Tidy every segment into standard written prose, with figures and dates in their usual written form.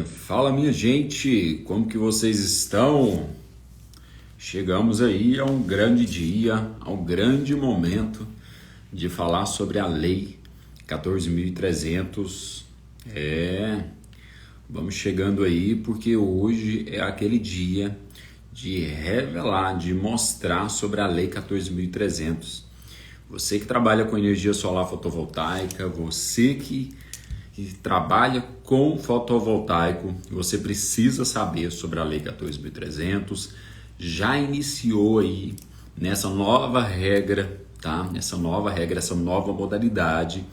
Fala, minha gente, como que vocês estão? Chegamos aí a um grande dia, a um grande momento de falar sobre a Lei 14.300. Vamos chegando aí porque hoje é aquele dia de revelar, de mostrar sobre a Lei 14.300. Você que trabalha com energia solar fotovoltaica, você que trabalha com fotovoltaico, você precisa saber sobre a Lei 14.300. Já iniciou aí nessa nova regra, tá? Essa nova modalidade,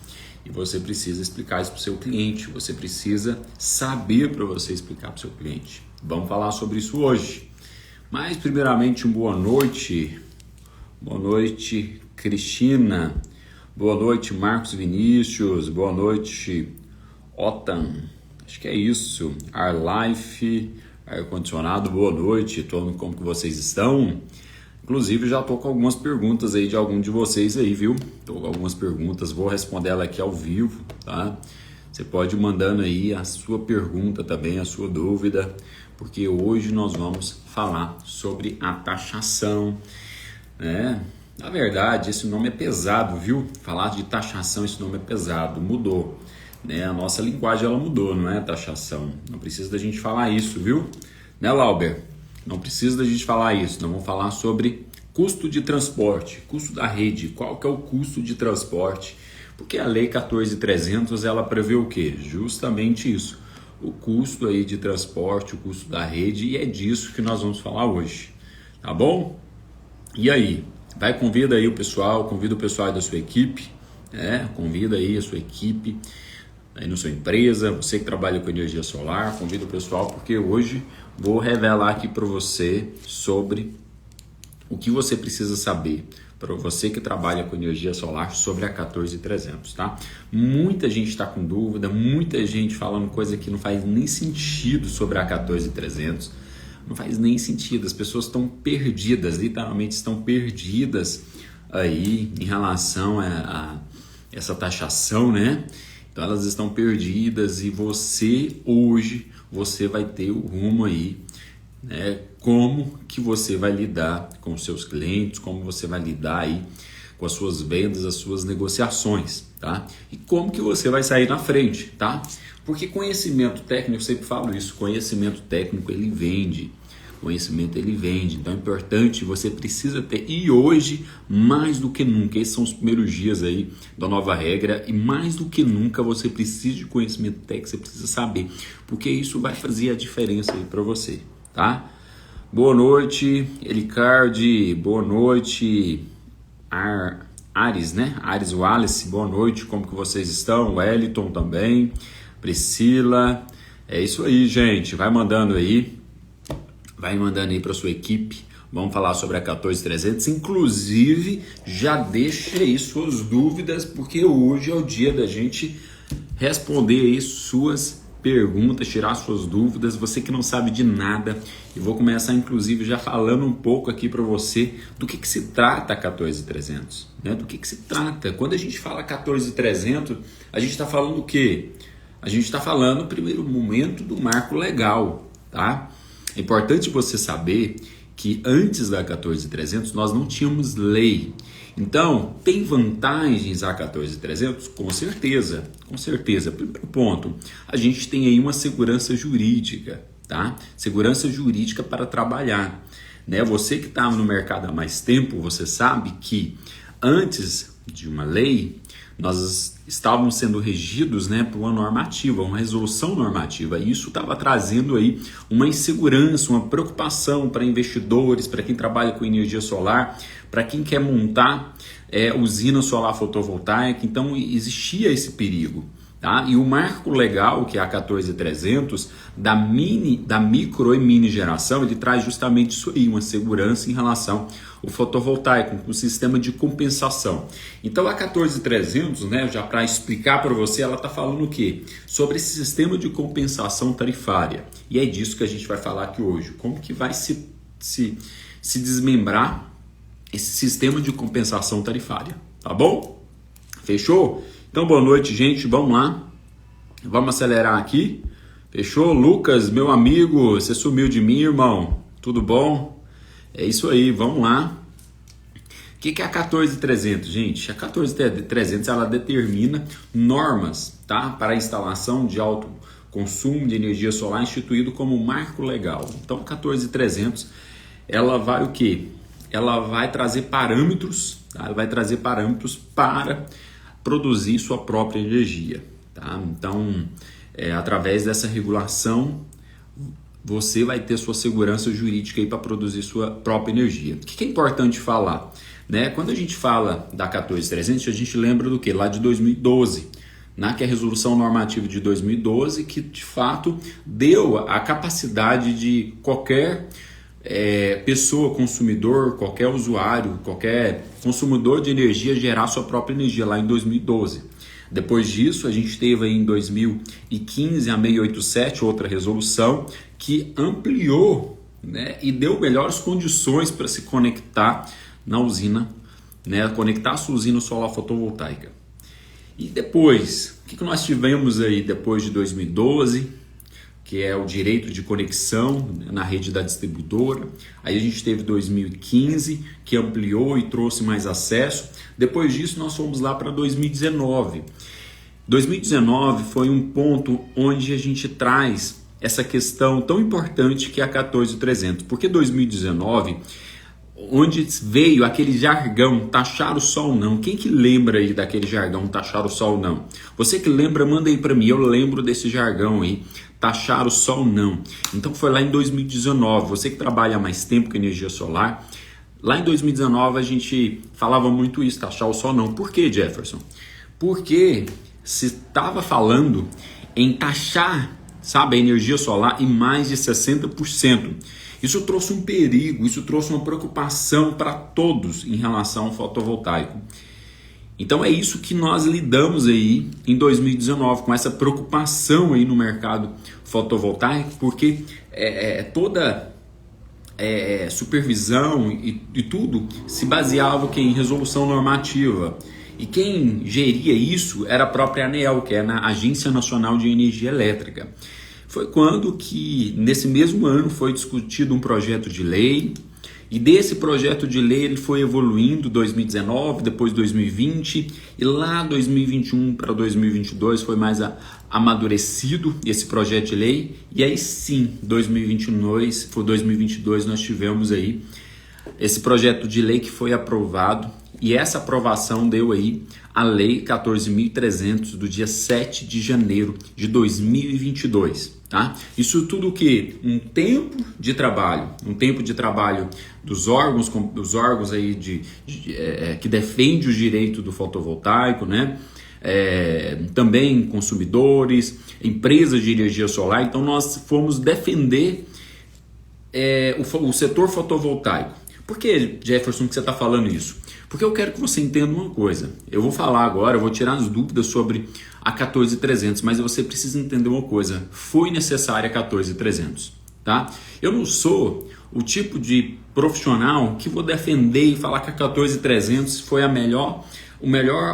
e você precisa explicar isso para o seu cliente. Você precisa saber para você explicar para o seu cliente. Vamos falar sobre isso hoje. Mas primeiramente, boa noite. Boa noite, Cristina. Boa noite, Marcos Vinícius. Boa noite, Otan, acho que é isso. Arlife, ar-condicionado, boa noite, como que vocês estão? Inclusive já tô com algumas perguntas aí de algum de vocês aí, viu? Tô com algumas perguntas, vou responder ela aqui ao vivo, tá? Você pode ir mandando aí a sua pergunta também, a sua dúvida, porque hoje nós vamos falar sobre a taxação, né? Na verdade, esse nome é pesado, viu? Falar de taxação, esse nome é pesado, mudou. A nossa linguagem ela mudou, não é taxação. Não precisa da gente falar isso, viu? Né, Lauber? Não precisa da gente falar isso. Nós vamos falar sobre custo de transporte, custo da rede. Qual que é o custo de transporte? Porque a Lei 14.300 ela prevê o quê? Justamente isso. O custo aí de transporte, o custo da rede, e é disso que nós vamos falar hoje. Tá bom? E aí? Convida aí o pessoal, convida o pessoal aí da sua equipe, convida aí a sua equipe aí na sua empresa, você que trabalha com energia solar, convida o pessoal, porque hoje vou revelar aqui para você sobre o que você precisa saber, para você que trabalha com energia solar, sobre a 14.300, tá? Muita gente está com dúvida, muita gente falando coisa que não faz nem sentido sobre a 14.300, não faz nem sentido, as pessoas estão perdidas, literalmente estão perdidas aí em relação a essa taxação, né? Então elas estão perdidas e você hoje, você vai ter o rumo aí, né? Como que você vai lidar com os seus clientes, como você vai lidar aí com as suas vendas, as suas negociações, tá? E como que você vai sair na frente, tá? Porque conhecimento técnico, eu sempre falo isso, conhecimento técnico ele vende. Conhecimento ele vende, então é importante, você precisa ter, e hoje mais do que nunca, esses são os primeiros dias aí da nova regra, e mais do que nunca você precisa de conhecimento técnico, você precisa saber, porque isso vai fazer a diferença aí para você, tá? Boa noite, Elicardi, boa noite, Ares, né? Ares Wallace, boa noite, como que vocês estão? Wellington também, Priscila, é isso aí, gente, vai mandando aí para sua equipe. Vamos falar sobre a 14.300. Inclusive, já deixa aí suas dúvidas, porque hoje é o dia da gente responder aí suas perguntas, tirar suas dúvidas. Você que não sabe de nada, eu vou começar inclusive já falando um pouco aqui para você do que se trata a 14.300, né? Do que se trata. Quando a gente fala 14.300, a gente está falando o quê? A gente está falando, no primeiro momento, do marco legal, tá? É importante você saber que antes da 14.300 nós não tínhamos lei. Então, tem vantagens a 14.300? Com certeza, com certeza. Primeiro ponto, a gente tem aí uma segurança jurídica, tá? Segurança jurídica para trabalhar, né? Você que está no mercado há mais tempo, você sabe que antes de uma lei, nós estávamos sendo regidos, né, por uma normativa, uma resolução normativa, e isso estava trazendo aí uma insegurança, uma preocupação para investidores, para quem trabalha com energia solar, para quem quer montar usina solar fotovoltaica. Então existia esse perigo, tá? E o marco legal, que é a 14.300, da micro e mini geração, ele traz justamente isso aí, uma segurança em relação ao fotovoltaico, com o sistema de compensação. Então a 14.300, né, já para explicar para você, ela está falando o quê? Sobre esse sistema de compensação tarifária. E é disso que a gente vai falar aqui hoje. Como que vai se desmembrar esse sistema de compensação tarifária, tá bom? Fechou? Então boa noite, gente, vamos lá. Vamos acelerar aqui. Fechou? Lucas, meu amigo, você sumiu de mim, irmão? Tudo bom? É isso aí, vamos lá. O que é a 14300, gente? A 14300 ela determina normas, tá, para a instalação de alto consumo de energia solar instituído como marco legal. Então, a 14300 ela vai o quê? Ela vai trazer parâmetros, tá? Ela vai trazer parâmetros para produzir sua própria energia, tá? Então, através dessa regulação, você vai ter sua segurança jurídica aí para produzir sua própria energia. O que é importante falar? Né? Quando a gente fala da 14300, a gente lembra do que? Lá de 2012, né? Que é a resolução normativa de 2012, que de fato deu a capacidade de qualquer pessoa, consumidor, qualquer usuário, qualquer consumidor de energia gerar sua própria energia lá em 2012. Depois disso, a gente teve aí em 2015 a 687, outra resolução, que ampliou, né, e deu melhores condições para se conectar na usina, né, conectar a sua usina solar fotovoltaica. E depois, o que nós tivemos aí depois de 2012, que é o direito de conexão, né, na rede da distribuidora. Aí a gente teve 2015, que ampliou e trouxe mais acesso. Depois disso, nós fomos lá para 2019. 2019 foi um ponto onde a gente traz essa questão tão importante que é a 14300. Porque 2019, onde veio aquele jargão, taxar o sol não. Quem que lembra aí daquele jargão, taxar o sol não? Você que lembra, manda aí para mim. Eu lembro desse jargão aí, taxar o sol não. Então foi lá em 2019. Você que trabalha há mais tempo com energia solar, lá em 2019 a gente falava muito isso, taxar o sol não. Por que, Jefferson? Porque se estava falando em taxar, sabe, a energia solar em mais de 60%. Isso trouxe um perigo, isso trouxe uma preocupação para todos em relação ao fotovoltaico. Então é isso que nós lidamos aí em 2019, com essa preocupação aí no mercado fotovoltaico, porque toda supervisão e tudo se baseava em resolução normativa. E quem geria isso era a própria ANEEL, que é a Agência Nacional de Energia Elétrica. Foi quando que, nesse mesmo ano, foi discutido um projeto de lei, e desse projeto de lei ele foi evoluindo 2019, depois 2020, e lá 2021 para 2022 foi mais amadurecido esse projeto de lei, e aí sim, 2022 nós tivemos aí esse projeto de lei que foi aprovado, e essa aprovação deu aí a Lei 14.300 do dia 7 de janeiro de 2022. Tá? Isso tudo o que? Um tempo de trabalho dos órgãos aí que defende o direito do fotovoltaico, né? Também consumidores, empresas de energia solar. Então nós fomos defender o setor fotovoltaico. Por que, Jefferson, que você está falando isso? Porque eu quero que você entenda uma coisa. Eu vou falar agora, eu vou tirar as dúvidas sobre a 14300, mas você precisa entender uma coisa. Foi necessária a 14300, tá? Eu não sou o tipo de profissional que vou defender e falar que a 14300 foi a melhor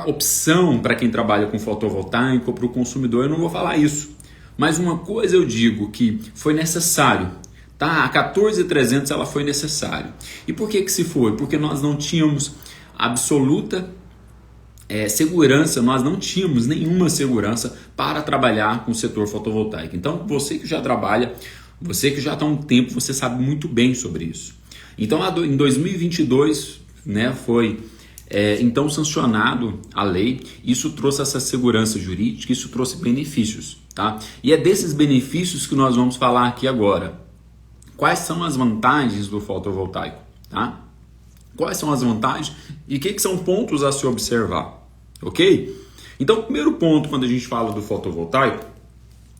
opção para quem trabalha com fotovoltaico, para o consumidor. Eu não vou falar isso. Mas uma coisa eu digo, que foi necessário. Tá? A 14300 ela foi necessária. E por que se foi? Porque nós não tínhamos absoluta segurança, nós não tínhamos nenhuma segurança para trabalhar com o setor fotovoltaico. Então, você que já trabalha, você que já está há um tempo, você sabe muito bem sobre isso. Então, em 2022, né, foi então sancionado a lei. Isso trouxe essa segurança jurídica, isso trouxe benefícios. Tá? E é desses benefícios que nós vamos falar aqui agora. Quais são as vantagens do fotovoltaico? Tá? Quais são as vantagens e o que são pontos a se observar? Ok? Então, o primeiro ponto, quando a gente fala do fotovoltaico,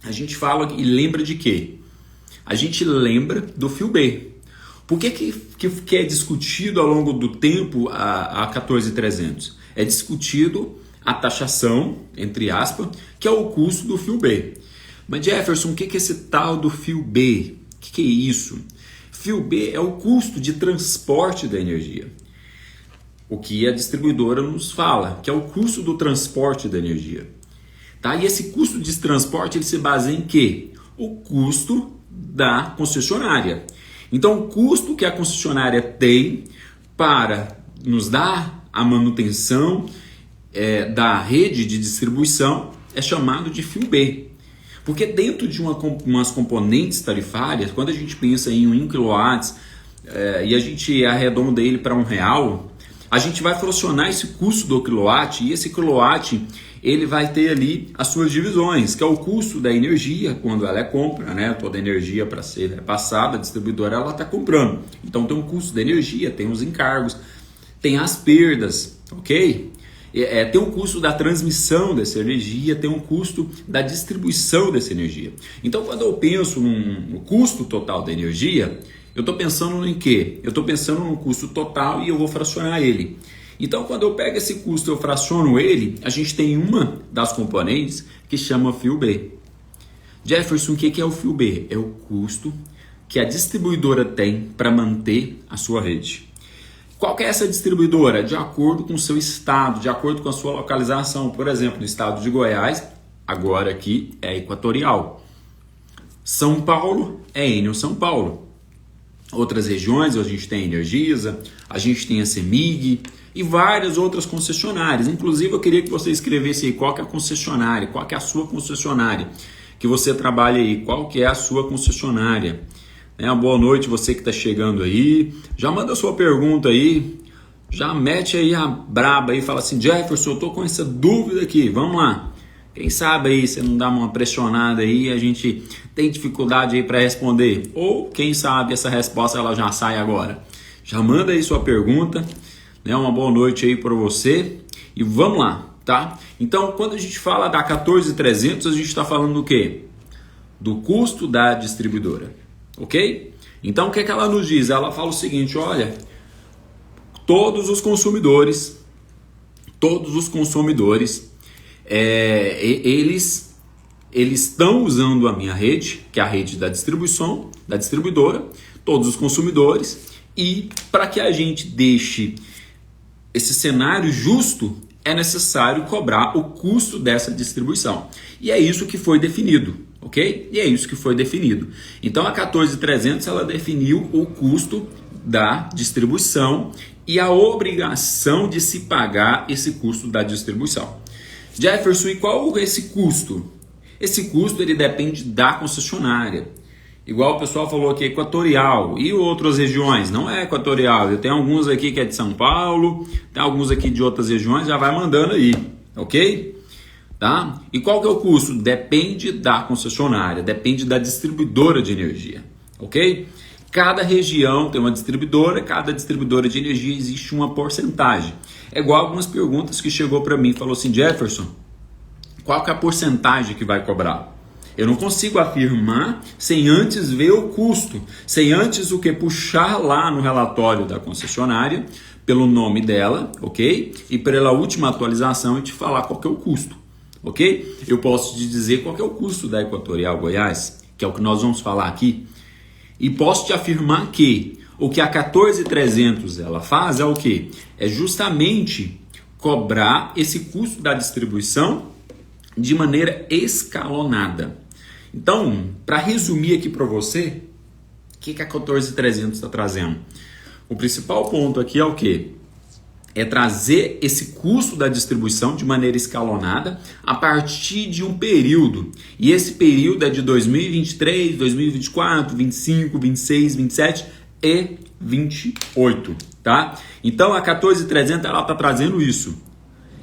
a gente fala e lembra de quê? A gente lembra do fio B. Por que é discutido ao longo do tempo a 14300? É discutido a taxação, entre aspas, que é o custo do fio B. Mas Jefferson, o que é esse tal do fio B? O que é isso? Fio B é o custo de transporte da energia. O que a distribuidora nos fala, que é o custo do transporte da energia. Tá? E esse custo de transporte ele se baseia em quê? o custo da concessionária. Então, o custo que a concessionária tem para nos dar a manutenção da rede de distribuição é chamado de fio B. Porque dentro de umas componentes tarifárias, quando a gente pensa em 1 kW e a gente arredonda ele para R$1, a gente vai fracionar esse custo do quilowatt, e esse quilowatt ele vai ter ali as suas divisões, que é o custo da energia quando ela é compra, né? Toda a energia para ser repassada, a distribuidora ela está comprando. Então tem um custo da energia, tem os encargos, tem as perdas, ok? Tem um custo da transmissão dessa energia, tem um custo da distribuição dessa energia. Então quando eu penso no custo total da energia, eu estou pensando em quê? Eu estou pensando no custo total e eu vou fracionar ele. Então, quando eu pego esse custo e eu fraciono ele, a gente tem uma das componentes que chama fio B. Jefferson, o que é o fio B? É o custo que a distribuidora tem para manter a sua rede. Qual que é essa distribuidora? De acordo com o seu estado, de acordo com a sua localização. Por exemplo, no estado de Goiás, agora aqui é Equatorial. São Paulo é Enel São Paulo. Outras regiões, a gente tem a Energisa, a gente tem a CEMIG e várias outras concessionárias. Inclusive, eu queria que você escrevesse aí qual que é a concessionária, qual que é a sua concessionária, que você trabalha aí, qual que é a sua concessionária. Uma boa noite, você que está chegando aí. Já manda a sua pergunta aí, já mete aí a braba aí, fala assim, Jefferson, eu estou com essa dúvida aqui, vamos lá. Quem sabe aí você não dá uma pressionada aí, a gente tem dificuldade aí para responder. Ou quem sabe essa resposta ela já sai agora. Já manda aí sua pergunta, né? Uma boa noite aí para você e vamos lá, tá? Então, quando a gente fala da 14.300, a gente está falando do quê? Do custo da distribuidora, ok? Então, o que ela nos diz? Ela fala o seguinte, olha, todos os consumidores, eles estão usando a minha rede, que é a rede da distribuição, da distribuidora, todos os consumidores, e para que a gente deixe esse cenário justo, é necessário cobrar o custo dessa distribuição. E é isso que foi definido, ok? E é isso que foi definido. Então a 14.300 ela definiu o custo da distribuição e a obrigação de se pagar esse custo da distribuição. Jefferson, e qual é esse custo? Esse custo ele depende da concessionária. Igual o pessoal falou aqui, Equatorial e outras regiões. Não é Equatorial, eu tenho alguns aqui que é de São Paulo, tem alguns aqui de outras regiões, já vai mandando aí, ok? Tá? E qual que é o custo? Depende da concessionária, depende da distribuidora de energia, ok? Cada região tem uma distribuidora, cada distribuidora de energia existe uma porcentagem. É igual algumas perguntas que chegou para mim, falou assim, Jefferson, qual que é a porcentagem que vai cobrar? Eu não consigo afirmar sem antes ver o custo, sem antes o que puxar lá no relatório da concessionária, pelo nome dela, ok? E pela última atualização e te falar qual que é o custo, ok? Eu posso te dizer qual que é o custo da Equatorial Goiás, que é o que nós vamos falar aqui, e posso te afirmar que o que a 14.300 ela faz é o quê? É justamente cobrar esse custo da distribuição de maneira escalonada. Então, para resumir aqui para você, o que a 14.300 está trazendo? O principal ponto aqui é o quê? É trazer esse custo da distribuição de maneira escalonada a partir de um período. E esse período é de 2023, 2024, 25, 26, 27 e 28, tá? Então a 14.300 ela está trazendo isso.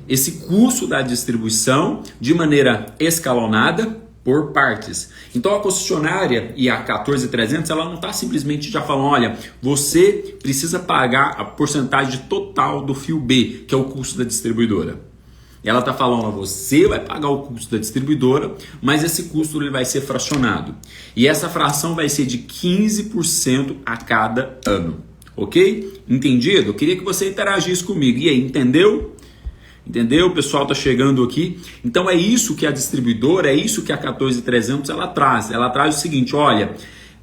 Esse custo da distribuição de maneira escalonada por partes. Então a concessionária e a 14.300 ela não está simplesmente já falando, olha, você precisa pagar a porcentagem total do fio B, que é o custo da distribuidora. Ela está falando, você vai pagar o custo da distribuidora, mas esse custo ele vai ser fracionado. E essa fração vai ser de 15% a cada ano. Ok? Entendido? Eu queria que você interagisse comigo. E aí, entendeu? Entendeu? O pessoal está chegando aqui. Então é isso que a distribuidora, é isso que a 14.300 ela traz. Ela traz o seguinte, olha,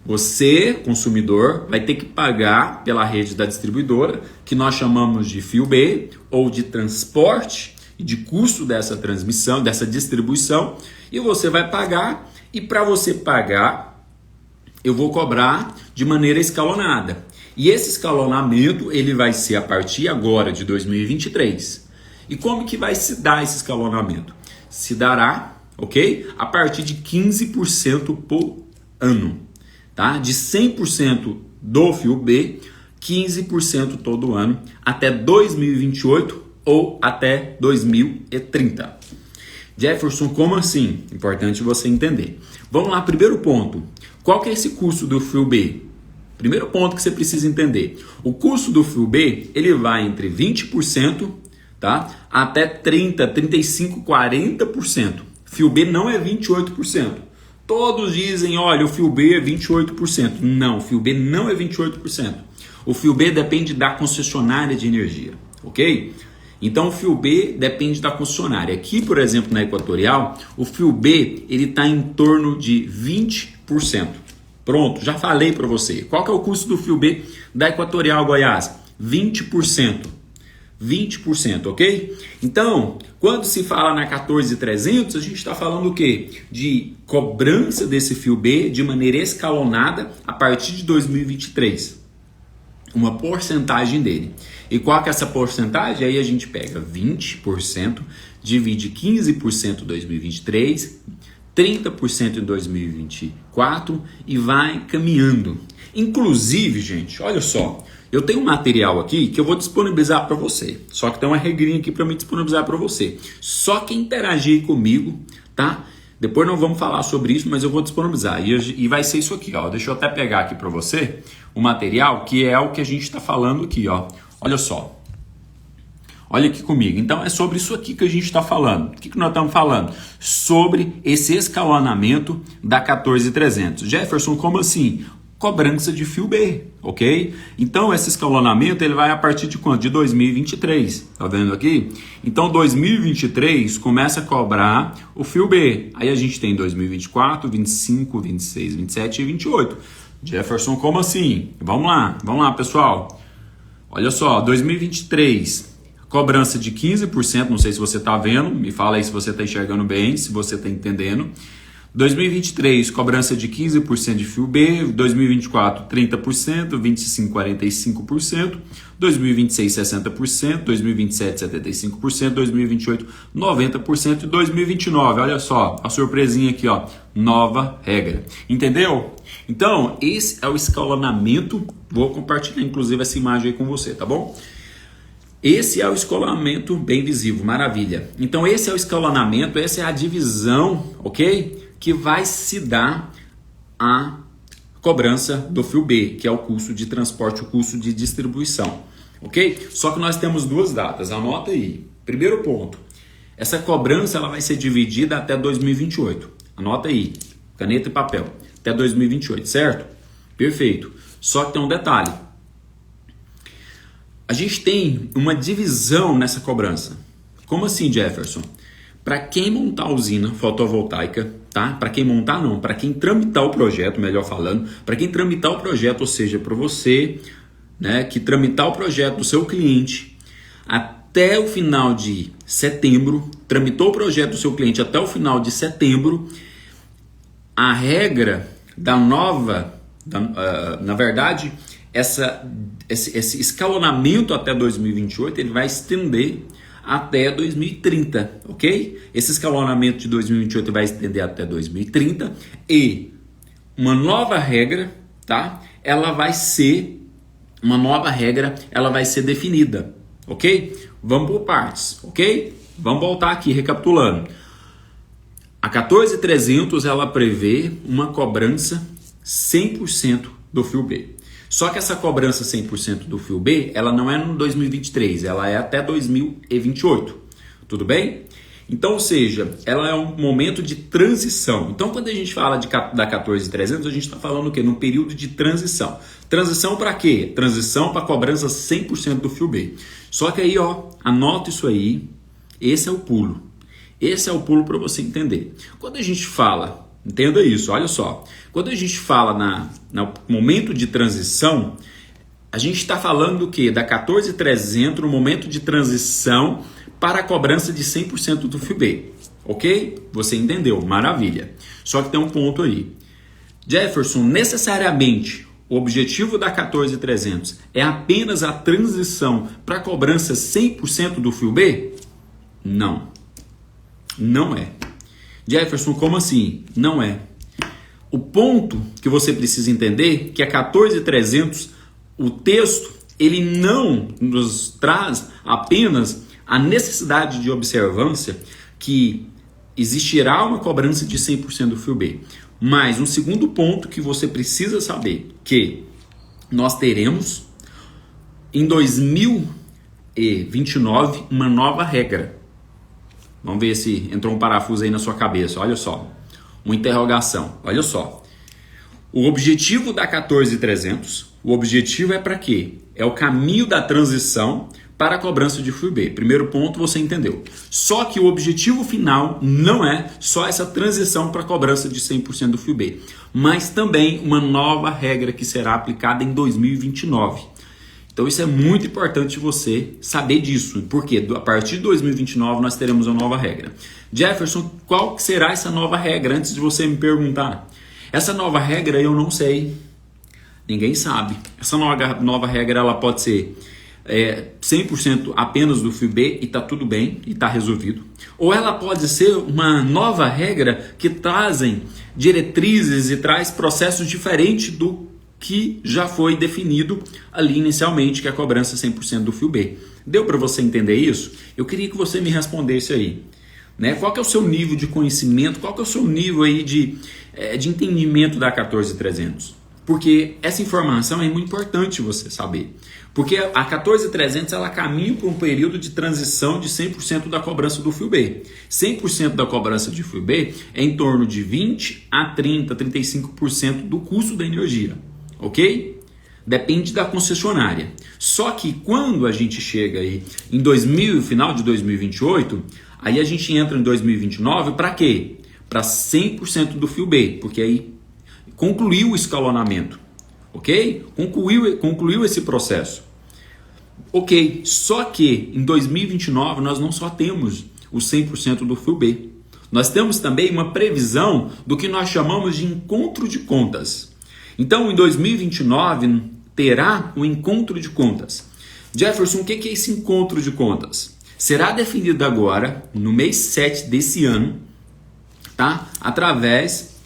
você, consumidor, vai ter que pagar pela rede da distribuidora, que nós chamamos de fio B, ou de transporte, de custo dessa transmissão, dessa distribuição, e você vai pagar E para você pagar, eu vou cobrar de maneira escalonada. E esse escalonamento ele vai ser a partir agora de 2023. E como que vai se dar esse escalonamento? Se dará, ok? A partir de 15% por ano, tá? De 100% do fio B, 15% todo ano, até 2028 ou até 2030. Jefferson, como assim? Importante você entender. Vamos lá, primeiro ponto. Qual que é esse custo do fio B? Primeiro ponto que você precisa entender. O custo do fio B, ele vai entre 20%, tá? Até 30, 35, 40%. Fio B não é 28%. Todos dizem, olha, o fio B é 28%. Não, o fio B não é 28%. O fio B depende da concessionária de energia, ok? Então o fio B depende da concessionária. Aqui, por exemplo, na Equatorial, o fio B ele está em torno de 20%. Pronto, já falei para você. Qual que é o custo do fio B da Equatorial Goiás? 20%. 20%, ok? Então, quando se fala na 14.300, a gente está falando o quê? De cobrança desse fio B de maneira escalonada a partir de 2023. Uma porcentagem dele. E qual que é essa porcentagem? Aí a gente pega 20%, divide 15% em 2023, 30% em 2024 e vai caminhando. Inclusive, gente, olha só, eu tenho um material aqui que eu vou disponibilizar para você. Só que tem uma regrinha aqui para me disponibilizar para você. Só quem interagir comigo, tá? Depois não vamos falar sobre isso, mas eu vou disponibilizar. E vai ser isso aqui, ó. Deixa eu até pegar aqui para você o material, que é o que a gente está falando aqui, ó. Olha só. Olha aqui comigo. Então é sobre isso aqui que a gente está falando. O que nós estamos falando? Sobre esse escalonamento da 14.300. Jefferson, como assim? Cobrança de fio B, ok? Então esse escalonamento ele vai a partir de quanto? De 2023, tá vendo aqui? Então 2023 começa a cobrar o fio B, aí a gente tem 2024, 25, 26, 27 e 28. Jefferson, como assim? Vamos lá pessoal, olha só, 2023, cobrança de 15%, não sei se você tá vendo, me fala aí se você tá enxergando bem, se você tá entendendo. 2023, cobrança de 15% de fio B, 2024, 30%, 25, 45%, 2026, 60%, 2027, 75%, 2028, 90% e 2029, olha só, a surpresinha aqui, ó, nova regra. Entendeu? Então, esse é o escalonamento, vou compartilhar inclusive essa imagem aí com você, tá bom? Esse é o escalonamento bem visível, maravilha. Então esse é o escalonamento, essa é a divisão, ok? Que vai se dar a cobrança do fio B, que é o custo de transporte, o custo de distribuição, ok? Só que nós temos duas datas, anota aí. Primeiro ponto, essa cobrança ela vai ser dividida até 2028. Anota aí, caneta e papel, até 2028, certo? Perfeito. Só que tem um detalhe. A gente tem uma divisão nessa cobrança. Como assim, Jefferson? Para quem montar a usina fotovoltaica, tá? Para quem montar não, para quem tramitar o projeto, melhor falando, para quem tramitar o projeto, ou seja, para você, né, que tramitar o projeto do seu cliente até o final de setembro, tramitou o projeto do seu cliente até o final de setembro, a regra da nova, na verdade, esse escalonamento até 2028, ele vai estender até 2030, ok? Esse escalonamento de 2028 vai estender até 2030 e uma nova regra, tá? Ela vai ser definida, ok? Vamos por partes, ok? Vamos voltar aqui recapitulando. A 14.300 ela prevê uma cobrança 100% do fio B. Só que essa cobrança 100% do fio B, ela não é no 2023, ela é até 2028, tudo bem? Então, ou seja, ela é um momento de transição. Então, quando a gente fala da 14.300, a gente está falando o quê? Num período de transição. Transição para quê? Transição para cobrança 100% do fio B. Só que aí, ó, anota isso aí, esse é o pulo. Esse é o pulo para você entender. Quando a gente fala, entenda isso, olha só. Quando a gente fala no momento de transição, a gente está falando do quê? Da 14.300 no momento de transição para a cobrança de 100% do FIBE. Ok? Você entendeu, maravilha. Só que tem um ponto aí. Jefferson, necessariamente, o objetivo da 14300 é apenas a transição para a cobrança 100% do FIBE? Não. Não é. Jefferson, como assim? Não é. O ponto que você precisa entender é que a 14300, o texto, ele não nos traz apenas a necessidade de observância que existirá uma cobrança de 100% do FIBE. Mas um segundo ponto que você precisa saber, que nós teremos em 2029 uma nova regra. Vamos ver se entrou um parafuso aí na sua cabeça, olha só. Uma interrogação, olha só. O objetivo da 14300, o objetivo é para quê? É o caminho da transição para a cobrança de FIBE. Primeiro ponto, você entendeu. Só que o objetivo final não é só essa transição para a cobrança de 100% do FIBE, mas também uma nova regra que será aplicada em 2029. Então isso é muito importante você saber disso, porque a partir de 2029 nós teremos uma nova regra. Jefferson, qual será essa nova regra? Antes de você me perguntar. Essa nova regra eu não sei. Ninguém sabe. Essa nova regra ela pode ser 100% apenas do FIBE e está tudo bem, e está resolvido. Ou ela pode ser uma nova regra que trazem diretrizes e traz processos diferentes do que já foi definido ali inicialmente, que é a cobrança 100% do FIBE. Deu para você entender isso? Eu queria que você me respondesse aí. Né? Qual que é o seu nível de conhecimento? Qual que é o seu nível aí de entendimento da 14300? Porque essa informação é muito importante você saber. Porque a 14300 ela caminha para um período de transição de 100% da cobrança do FIBE. 100% da cobrança de FIBE é em torno de 20 a 30, 35% do custo da energia. Ok? Depende da concessionária. Só que quando a gente chega aí em final de 2028, aí a gente entra em 2029 para quê? Para 100% do FIBE, porque aí concluiu o escalonamento, ok? Concluiu esse processo. Ok, só que em 2029 nós não só temos o 100% do FIBE, nós temos também uma previsão do que nós chamamos de encontro de contas. Então, em 2029, terá um encontro de contas. Jefferson, o que é esse encontro de contas? Será definido agora, no mês 7 desse ano, tá? Através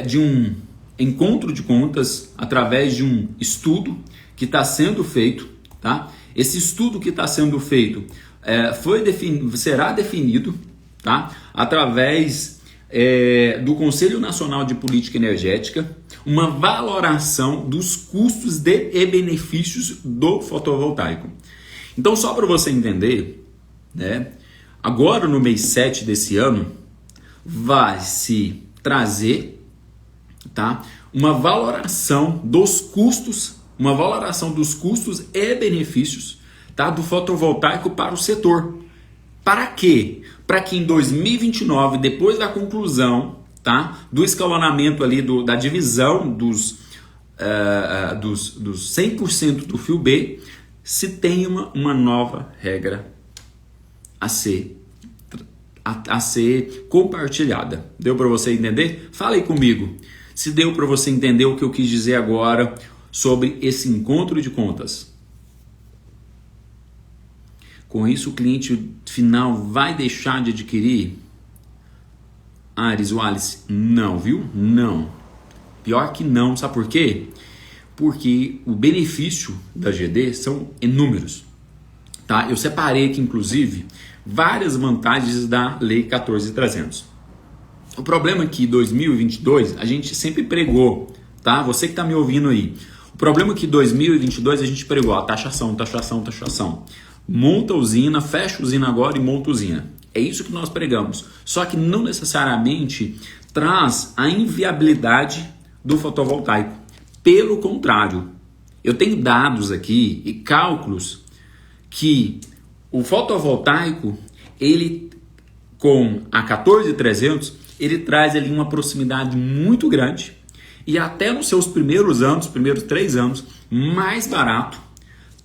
de um encontro de contas, através de um estudo que está sendo feito. Tá? Esse estudo que está sendo feito será definido, tá? Através do Conselho Nacional de Política Energética, uma valoração dos custos e benefícios do fotovoltaico. Então, só para você entender, né, agora no mês 7 desse ano, vai se trazer, tá, uma valoração dos custos e benefícios, tá, do fotovoltaico para o setor. Para quê? Para que em 2029, depois da conclusão, tá, do escalonamento ali, da divisão dos 100% do FIBE, se tenha uma nova regra a ser compartilhada. Deu para você entender? Fala aí comigo. Se deu para você entender o que eu quis dizer agora sobre esse encontro de contas. Com isso, o cliente final vai deixar de adquirir? Ares, Wallace, não, viu? Não. Pior que não, sabe por quê? Porque o benefício da GD são inúmeros. Tá? Eu separei aqui, inclusive, várias vantagens da Lei 14.300. O problema é que em 2022 a gente sempre pregou, tá? Você que está me ouvindo aí. O problema é que em 2022 a gente pregou a taxação. Monta a usina, fecha a usina agora e monta a usina. É isso que nós pregamos. Só que não necessariamente traz a inviabilidade do fotovoltaico. Pelo contrário, eu tenho dados aqui e cálculos que o fotovoltaico, ele com a 14.300, ele traz ali uma proximidade muito grande e até nos seus primeiros 3 anos, mais barato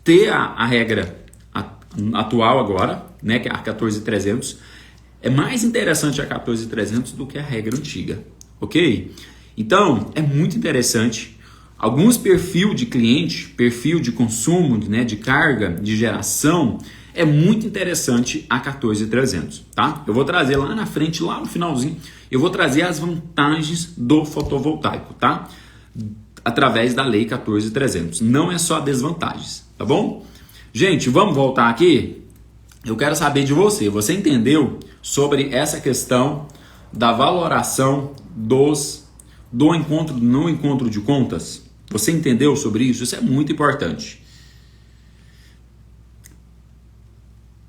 ter a regra atual agora, né, que é a 14.300, é mais interessante a 14.300 do que a regra antiga, ok? Então, é muito interessante. Alguns perfil de cliente, perfil de consumo, né, de carga, de geração, é muito interessante a 14.300, tá? Eu vou trazer lá na frente, lá no finalzinho, eu vou trazer as vantagens do fotovoltaico, tá? Através da lei 14.300. Não é só desvantagens, tá bom? Gente, vamos voltar aqui? Eu quero saber de você. Você entendeu sobre essa questão da valoração do encontro, no encontro de contas? Você entendeu sobre isso? Isso é muito importante.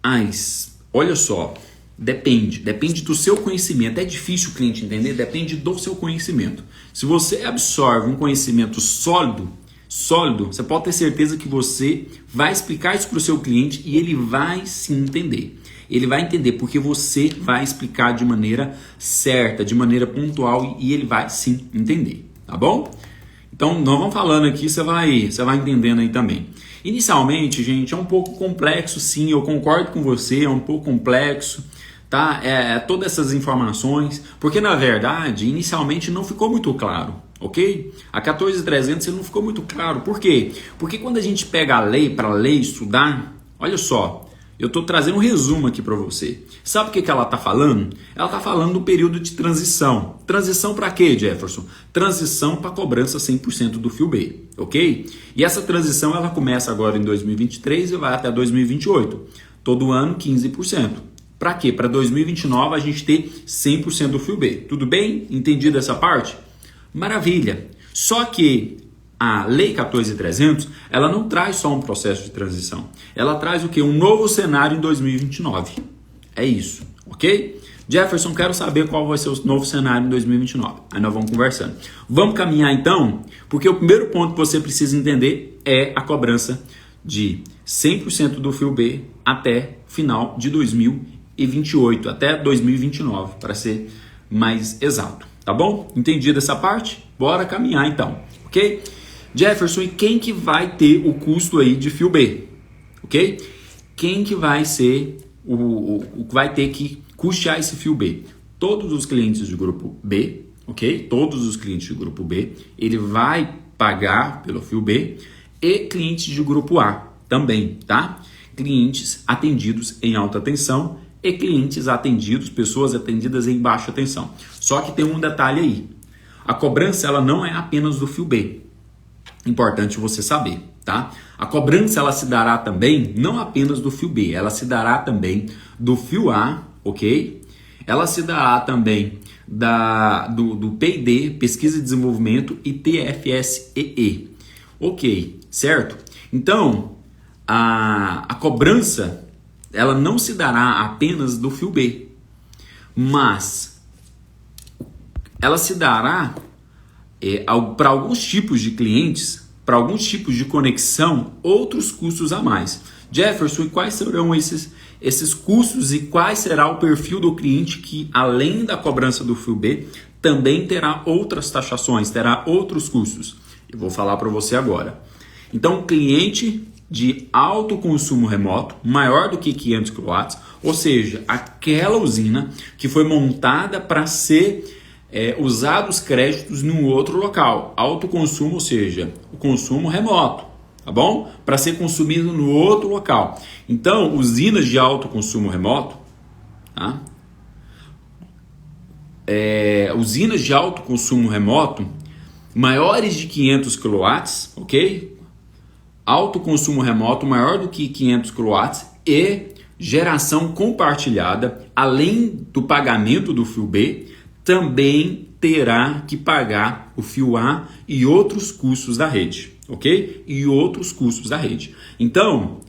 Mas, olha só, depende do seu conhecimento. É difícil o cliente entender, depende do seu conhecimento. Se você absorve um conhecimento sólido, você pode ter certeza que você vai explicar isso para o seu cliente e ele vai se entender. Ele vai entender porque você vai explicar de maneira certa, de maneira pontual e ele vai sim entender, tá bom? Então, nós vamos falando aqui, você vai entendendo aí também. Inicialmente, gente, é um pouco complexo, sim, eu concordo com você, é um pouco complexo, tá? Todas essas informações, porque na verdade, inicialmente não ficou muito claro, ok? A 14.300 não ficou muito claro, por quê? Porque quando a gente pega a lei para ler estudar, olha só, eu estou trazendo um resumo aqui para você. Sabe o que ela está falando? Ela está falando do período de transição. Transição para quê, Jefferson? Transição para cobrança 100% do fio B, ok? E essa transição ela começa agora em 2023 e vai até 2028. Todo ano 15%. Para quê? Para 2029 a gente ter 100% do fio B. Tudo bem? Entendido essa parte? Maravilha. Só que a Lei 14.300, ela não traz só um processo de transição. Ela traz o quê? Um novo cenário em 2029. É isso, ok? Jefferson, quero saber qual vai ser o novo cenário em 2029. Aí nós vamos conversando. Vamos caminhar então, porque o primeiro ponto que você precisa entender é a cobrança de 100% do fio B até final de 2028, até 2029, para ser mais exato. Tá bom? Entendido essa parte? Bora caminhar então, ok? Jefferson, e quem que vai ter o custo aí de fio B? Ok? Quem que vai ser o que vai ter que custear esse fio B? Todos os clientes do grupo B, ok? Todos os clientes do grupo B, ele vai pagar pelo fio B e clientes do grupo A também, tá? Clientes atendidos em alta tensão e clientes atendidos, pessoas atendidas em baixa tensão. Só que tem um detalhe aí. A cobrança ela não é apenas do fio B. Importante você saber, tá? A cobrança ela se dará também não apenas do fio B, ela se dará também do fio A, ok? Ela se dará também do P&D, Pesquisa e Desenvolvimento, e TFSEE, ok, certo? Então, a cobrança ela não se dará apenas do fio B, mas ela se dará para alguns tipos de clientes, para alguns tipos de conexão, outros custos a mais. Jefferson, e quais serão esses custos e quais será o perfil do cliente que, além da cobrança do fio B, também terá outras taxações, terá outros custos? Eu vou falar para você agora. Então, cliente de alto consumo remoto, maior do que 500 kW, ou seja, aquela usina que foi montada para ser usar os créditos num outro local. Alto consumo, ou seja, o consumo remoto, tá bom? Para ser consumido no outro local. Então, usinas de alto consumo remoto, tá? Usinas de alto consumo remoto, maiores de 500 kW, ok? Alto consumo remoto maior do que 500 kW e geração compartilhada, além do pagamento do fio B, também terá que pagar o fio A e outros custos da rede, ok? E outros custos da rede. Então,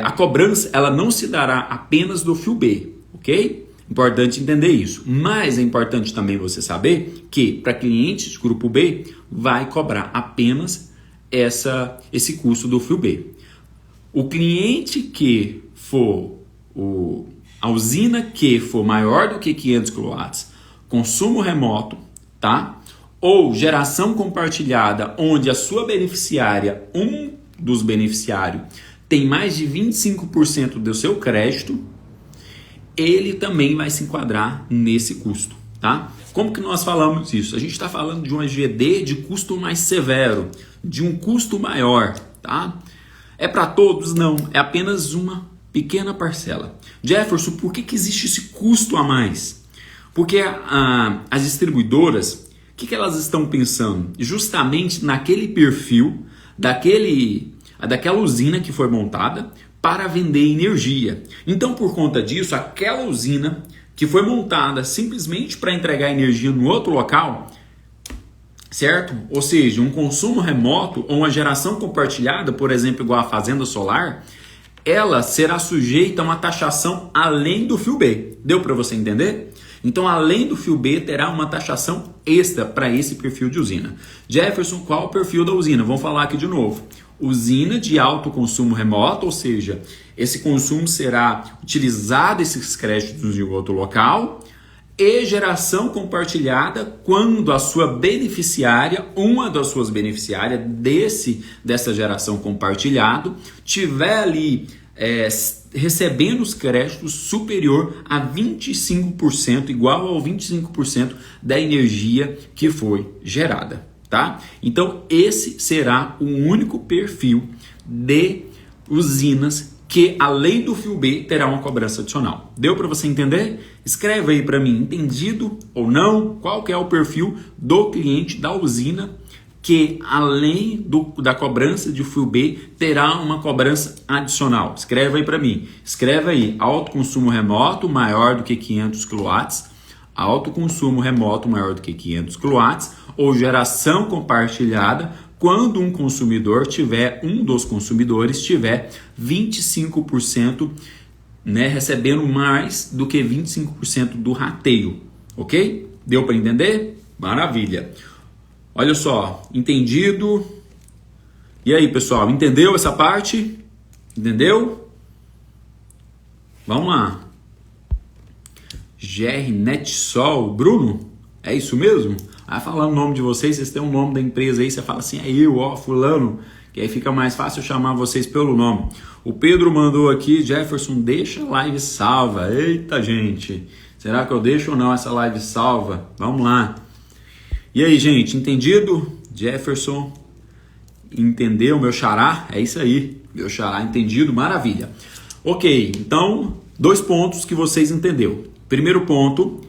a cobrança ela não se dará apenas do fio B, ok? Importante entender isso. Mas é importante também você saber que para clientes de grupo B vai cobrar apenas esse custo do fio B. O cliente que for, a usina que for maior do que 500 kW, consumo remoto, tá? Ou geração compartilhada, onde a sua beneficiária, um dos beneficiários, tem mais de 25% do seu crédito, ele também vai se enquadrar nesse custo, tá? Como que nós falamos isso? A gente está falando de uma GD de custo mais severo, de um custo maior, tá? É para todos? Não, é apenas uma pequena parcela. Jefferson, por que existe esse custo a mais? Porque as distribuidoras, o que elas estão pensando? Justamente naquele perfil daquela usina que foi montada para vender energia. Então, por conta disso, aquela usina que foi montada simplesmente para entregar energia no outro local, certo? Ou seja, um consumo remoto ou uma geração compartilhada, por exemplo, igual a fazenda solar, ela será sujeita a uma taxação além do fio B. Deu para você entender? Então, além do fio B, terá uma taxação extra para esse perfil de usina. Jefferson, qual o perfil da usina? Vamos falar aqui de novo. Usina de alto consumo remoto, ou seja, esse consumo será utilizado, esses créditos em outro local, e geração compartilhada quando a sua beneficiária, uma das suas beneficiárias dessa geração compartilhada, tiver ali recebendo os créditos superior a 25%, igual ao 25% da energia que foi gerada, tá? Então esse será o único perfil de usinas que, além do fio B, terá uma cobrança adicional. Deu para você entender? Escreve aí para mim, entendido ou não? Qual que é o perfil do cliente da usina que, além da cobrança de fio B, terá uma cobrança adicional? Escreve aí para mim. Escreve aí, alto consumo remoto maior do que 500 kW, alto consumo remoto maior do que 500 kW, ou geração compartilhada quando um dos consumidores tiver 25%, né, recebendo mais do que 25% do rateio, ok? Deu para entender? Maravilha! Olha só, entendido? E aí, pessoal, entendeu essa parte? Entendeu? Vamos lá. GRNetsol, Bruno? É isso mesmo? Falando o nome de vocês têm um nome da empresa aí, você fala assim, fulano, que aí fica mais fácil chamar vocês pelo nome. O Pedro mandou aqui, Jefferson, deixa a live salva. Eita, gente, será que eu deixo ou não essa live salva? Vamos lá. E aí, gente, entendido? Jefferson, entendeu meu xará? É isso aí, meu xará entendido, maravilha. Ok, então, 2 pontos que vocês entenderam. Primeiro ponto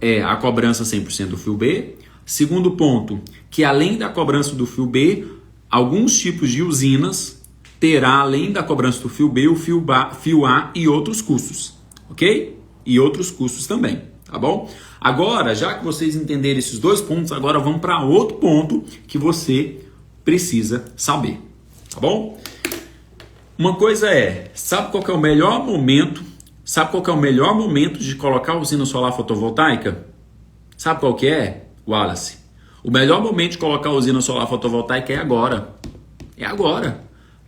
é a cobrança 100% do fio B. Segundo ponto, que além da cobrança do fio B, alguns tipos de usinas terá, além da cobrança do fio B, o fio A e outros custos, ok? E outros custos também, tá bom? Agora, já que vocês entenderam esses 2 pontos, agora vamos para outro ponto que você precisa saber, tá bom? Uma coisa sabe qual que é o melhor momento? Sabe qual que é o melhor momento de colocar a usina solar fotovoltaica? Sabe qual que é, Wallace? O melhor momento de colocar a usina solar fotovoltaica é agora. É agora.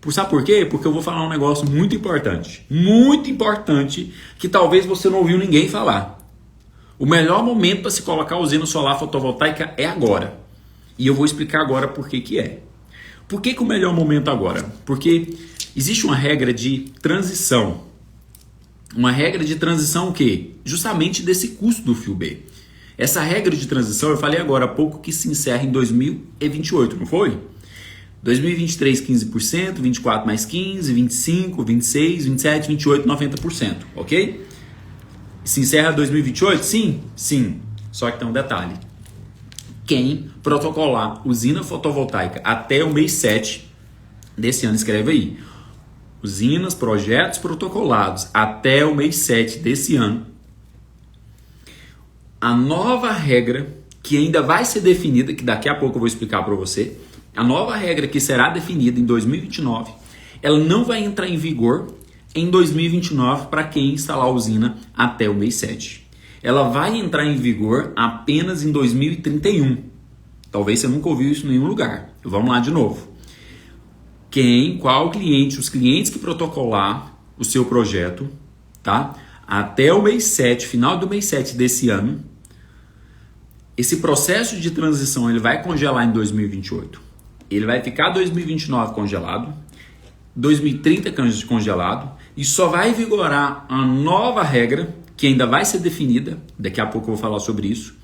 Sabe por quê? Porque eu vou falar um negócio muito importante, que talvez você não ouviu ninguém falar. O melhor momento para se colocar a usina solar fotovoltaica é agora. E eu vou explicar agora por que é. Por que o melhor momento agora? Porque existe uma regra de transição. Uma regra de transição o quê? Justamente desse custo do fio B. Essa regra de transição, eu falei agora há pouco, que se encerra em 2028, não foi? 2023, 15%, 24 mais 15, 25, 26, 27, 28, 90%, ok? Se encerra 2028? Sim? Sim. Só que tem um detalhe. Quem protocolar usina fotovoltaica até o mês 7 desse ano, escreve aí. Usinas, projetos protocolados até o mês 7 desse ano. A nova regra, que ainda vai ser definida, que daqui a pouco eu vou explicar para você, a nova regra que será definida em 2029, ela não vai entrar em vigor em 2029 para quem instalar a usina até o mês 7. Ela vai entrar em vigor apenas em 2031. Talvez você nunca ouviu isso em nenhum lugar. Vamos lá de novo. Qual cliente, os clientes que protocolar o seu projeto, tá? Até o mês 7, final do mês 7 desse ano, esse processo de transição ele vai congelar em 2028. Ele vai ficar 2029 congelado. 2030 congelado, e só vai vigorar a nova regra, que ainda vai ser definida, daqui a pouco eu vou falar sobre isso.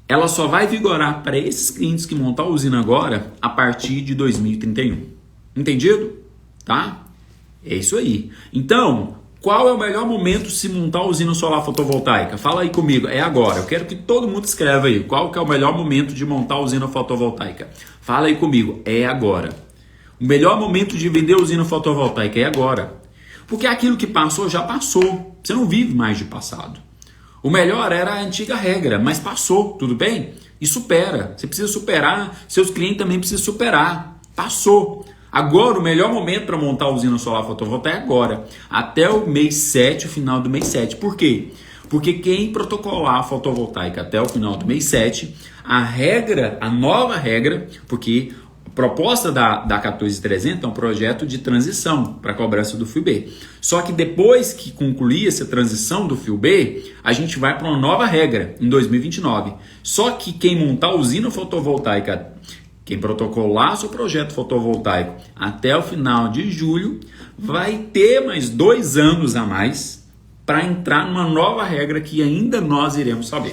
Ela só vai vigorar para esses clientes que montar a usina agora a partir de 2031. Entendido? Tá? É isso aí. Então, qual é o melhor momento de se montar a usina solar fotovoltaica? Fala aí comigo. É agora. Eu quero que todo mundo escreva aí. Qual que é o melhor momento de montar a usina fotovoltaica? Fala aí comigo. É agora. O melhor momento de vender a usina fotovoltaica é agora. Porque aquilo que passou já passou. Você não vive mais de passado. O melhor era a antiga regra, mas passou, tudo bem? E supera. Você precisa superar, seus clientes também precisam superar. Passou. Agora, o melhor momento para montar a usina solar fotovoltaica é agora. Até o mês 7, o final do mês 7. Por quê? Porque quem protocolar a fotovoltaica até o final do mês 7, a nova regra, porque a proposta da 14300 é um projeto de transição para a cobrança do FIU-B. Só que depois que concluir essa transição do FIU-B, a gente vai para uma nova regra em 2029. Só que quem montar a usina fotovoltaica, quem protocolar seu projeto fotovoltaico até o final de julho, vai ter mais 2 anos a mais para entrar numa nova regra que ainda nós iremos saber.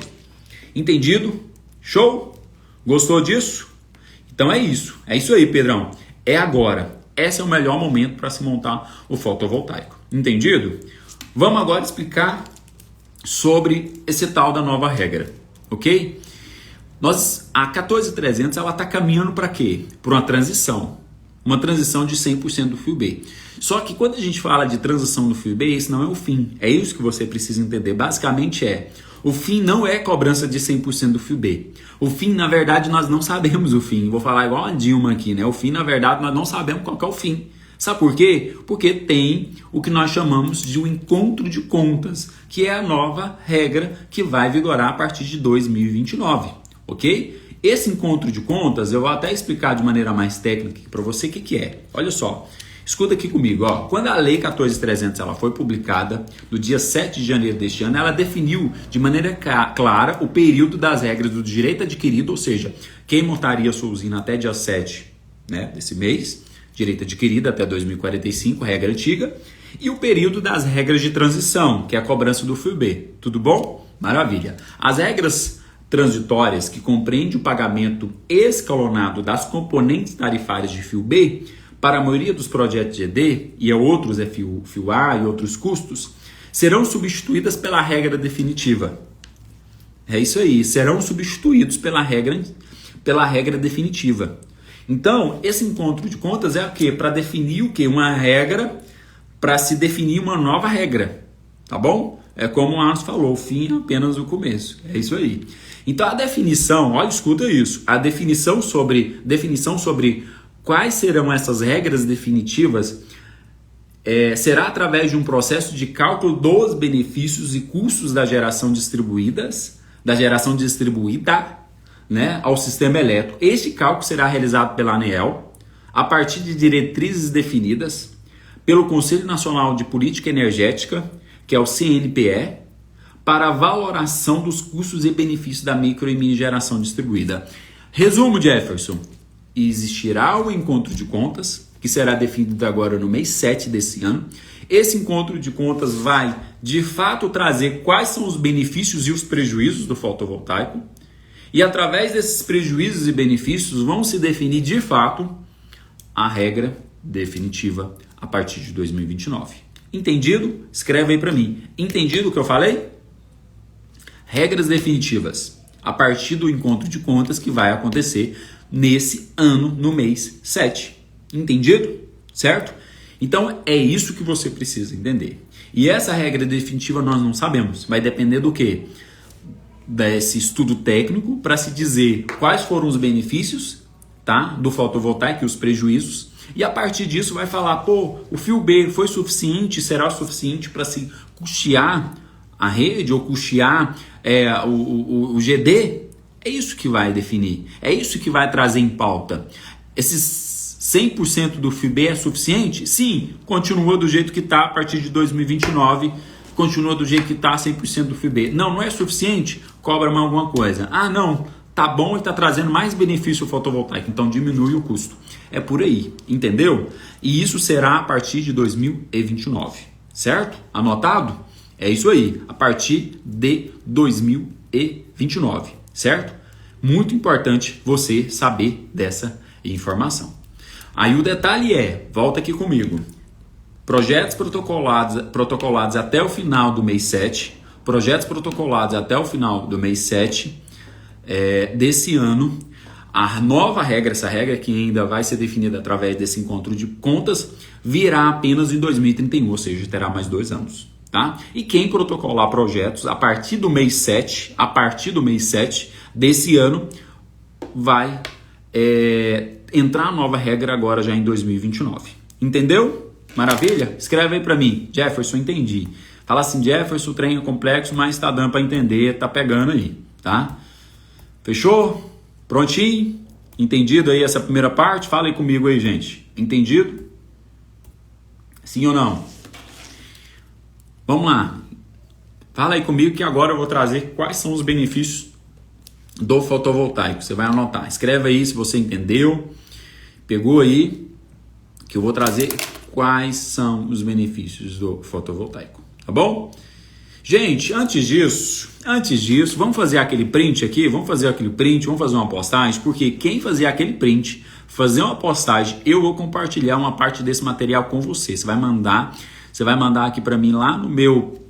Entendido? Show? Gostou disso? Então é isso aí, Pedrão. É agora. Esse é o melhor momento para se montar o fotovoltaico. Entendido? Vamos agora explicar sobre esse tal da nova regra, ok? A 14300 ela está caminhando para quê? Para uma transição de 100% do FIU-B. Só que quando a gente fala de transição do FIU-B, esse não é o fim. É isso que você precisa entender. Basicamente o fim não é cobrança de 100% do FIU-B. O fim, na verdade, nós não sabemos o fim. Vou falar igual a Dilma aqui, né? O fim, na verdade, nós não sabemos qual que é o fim. Sabe por quê? Porque tem o que nós chamamos de um encontro de contas, que é a nova regra que vai vigorar a partir de 2029, ok? Esse encontro de contas, eu vou até explicar de maneira mais técnica para você o que é. Olha só, escuta aqui comigo. Ó. Quando a Lei 14300 ela foi publicada, no dia 7 de janeiro deste ano, ela definiu de maneira clara o período das regras do direito adquirido, ou seja, quem montaria sua usina até dia 7, né, desse mês, direito adquirido até 2045, regra antiga, e o período das regras de transição, que é a cobrança do FIU-B. Tudo bom? Maravilha. As regras transitórias, que compreende o pagamento escalonado das componentes tarifárias de FIU-B, para a maioria dos projetos de ED, e a outros é FIU-A e outros custos, serão substituídas pela regra definitiva. É isso aí, serão substituídos pela regra definitiva. Então, esse encontro de contas é o quê? Para definir o quê? Uma regra, para se definir uma nova regra, tá bom? É como o Arnold falou, o fim é apenas o começo. É isso aí. Então a definição, olha, escuta isso, a definição sobre quais serão essas regras definitivas será através de um processo de cálculo dos benefícios e custos da geração distribuída, né, ao sistema elétrico. Este cálculo será realizado pela ANEEL a partir de diretrizes definidas pelo Conselho Nacional de Política Energética, que é o CNPE, para a valoração dos custos e benefícios da micro e mini geração distribuída. Resumo, Jefferson: existirá o encontro de contas, que será definido agora no mês 7 desse ano. Esse encontro de contas vai, de fato, trazer quais são os benefícios e os prejuízos do fotovoltaico. E através desses prejuízos e benefícios vão se definir, de fato, a regra definitiva a partir de 2029. Entendido? Escreve aí para mim. Entendido o que eu falei? Regras definitivas a partir do encontro de contas que vai acontecer nesse ano, no mês 7. Entendido? Certo? Então é isso que você precisa entender. E essa regra definitiva nós não sabemos. Vai depender do quê? Desse estudo técnico para se dizer quais foram os benefícios, tá, do fotovoltaico e os prejuízos. E a partir disso vai falar, o FIU-B foi suficiente, será suficiente para se custear a rede ou custear o GD? É isso que vai definir, é isso que vai trazer em pauta. Esses 100% do FIU-B é suficiente? Sim, continua do jeito que está a partir de 2029, continua do jeito que está 100% do FIU-B. Não é suficiente? Cobra mais alguma coisa. Ah, não, tá bom e tá trazendo mais benefício fotovoltaico, então diminui o custo. É por aí, entendeu? E isso será a partir de 2029, certo? Anotado? É isso aí, a partir de 2029, certo? Muito importante você saber dessa informação. Aí o detalhe é, volta aqui comigo, projetos protocolados até o final do mês 7, projetos protocolados até o final do mês 7 desse ano. A nova regra, essa regra que ainda vai ser definida através desse encontro de contas, virá apenas em 2031, ou seja, terá mais 2 anos. Tá? E quem protocolar projetos a partir do mês 7, desse ano, vai entrar a nova regra agora já em 2029. Entendeu? Maravilha? Escreve aí para mim. Jefferson, entendi. Fala assim, Jefferson, o trem é complexo, mas tá dando para entender, tá pegando aí, tá? Fechou? Prontinho? Entendido aí essa primeira parte? Fala aí comigo aí, gente. Entendido? Sim ou não? Vamos lá. Fala aí comigo que agora eu vou trazer quais são os benefícios do fotovoltaico. Você vai anotar. Escreve aí se você entendeu. Pegou aí que eu vou trazer quais são os benefícios do fotovoltaico. Tá bom? Gente, antes disso, vamos fazer aquele print aqui, vamos fazer uma postagem, porque quem fazer aquele print, fazer uma postagem, eu vou compartilhar uma parte desse material com você. Você vai mandar aqui para mim lá no meu